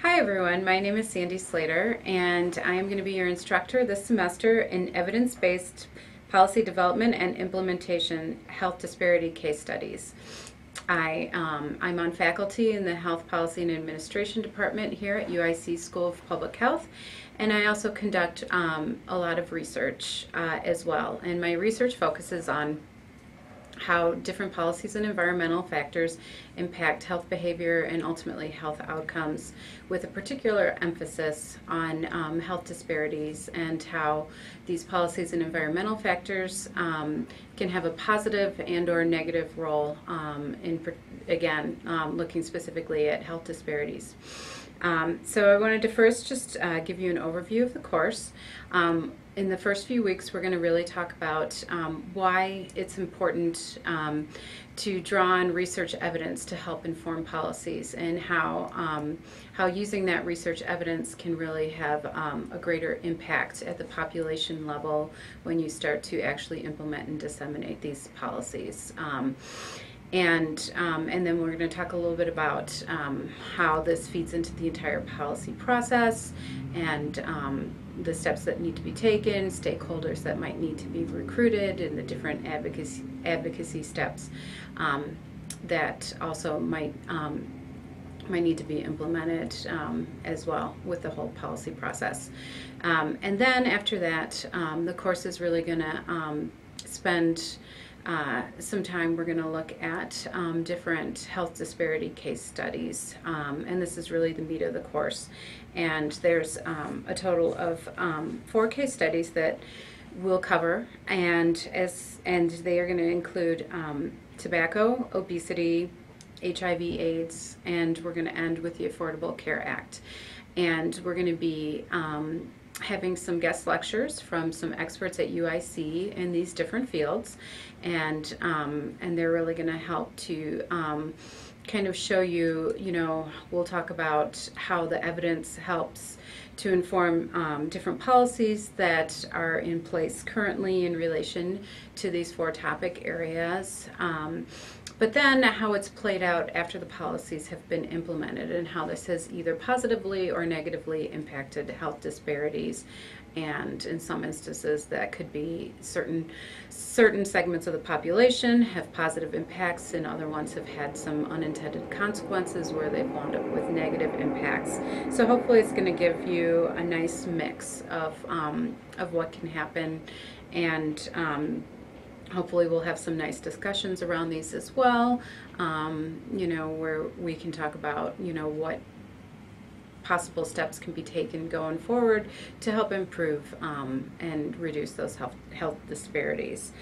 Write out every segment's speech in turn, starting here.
Hi everyone, my name is Sandy Slater and I am going to be your instructor this semester in evidence-based policy development and implementation health disparity case studies. I'm on faculty in the Health Policy and Administration Department here at UIC School of Public Health, and I also conduct a lot of research as well. And my research focuses on how different policies and environmental factors impact health behavior and ultimately health outcomes, with a particular emphasis on health disparities and how these policies and environmental factors can have a positive and or negative role looking specifically at health disparities. So I wanted to first just give you an overview of the course. In the first few weeks, we're going to really talk about why it's important to draw on research evidence to help inform policies, and how using that research evidence can really have a greater impact at the population level when you start to actually implement and disseminate these policies. And then we're going to talk a little bit about how this feeds into the entire policy process, and the steps that need to be taken, stakeholders that might need to be recruited, and the different advocacy steps that also might need to be implemented as well with the whole policy process. And then after that, the course is really going to spend some time. We're going to look at different health disparity case studies, and this is really the meat of the course. And there's a total of 4 case studies that we'll cover, and they are going to include tobacco, obesity, HIV/AIDS, and we're going to end with the Affordable Care Act. And we're going to be having some guest lectures from some experts at UIC in these different fields, and they're really going to help to kind of show you, we'll talk about how the evidence helps to inform different policies that are in place currently in relation to these 4 topic areas. But then how it's played out after the policies have been implemented, and how this has either positively or negatively impacted health disparities. And in some instances, that could be certain segments of the population have positive impacts, and other ones have had some unintended consequences where they've wound up with negative impacts. So hopefully it's going to give you a nice mix of what can happen, and hopefully we'll have some nice discussions around these as well, where we can talk about, what possible steps can be taken going forward to help improve and reduce those health disparities.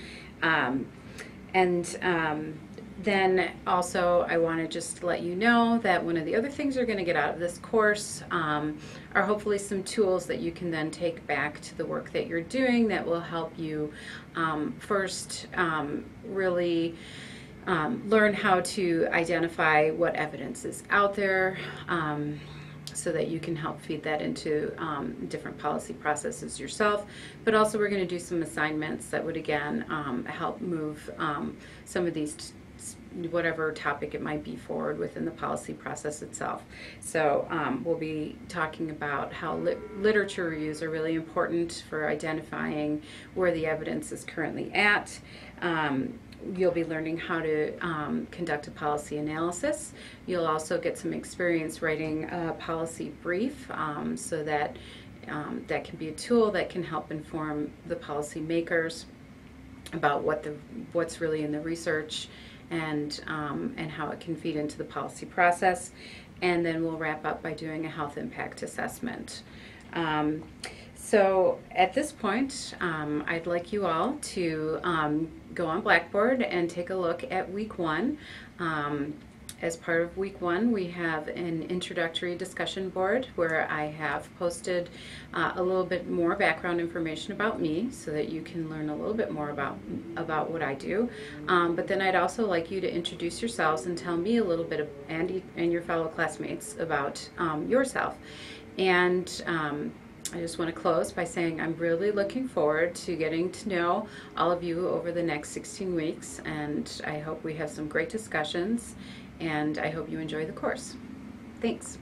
Then also I want to just let you know that one of the other things you're going to get out of this course are hopefully some tools that you can then take back to the work that you're doing that will help you first really learn how to identify what evidence is out there, so that you can help feed that into different policy processes yourself. But also we're going to do some assignments that would again help move some of these, whatever topic it might be, forward within the policy process itself. So we'll be talking about how literature reviews are really important for identifying where the evidence is currently at. You'll be learning how to conduct a policy analysis. You'll also get some experience writing a policy brief, so that that can be a tool that can help inform the policy makers about what's really in the research, and how it can feed into the policy process. And then we'll wrap up by doing a health impact assessment. So at this point, I'd like you all to go on Blackboard and take a look at week 1. As part of week 1, we have an introductory discussion board where I have posted a little bit more background information about me, so that you can learn a little bit more about what I do. But then I'd also like you to introduce yourselves and tell me a little bit and your fellow classmates about yourself. And I just want to close by saying I'm really looking forward to getting to know all of you over the next 16 weeks, and I hope we have some great discussions, and I hope you enjoy the course. Thanks.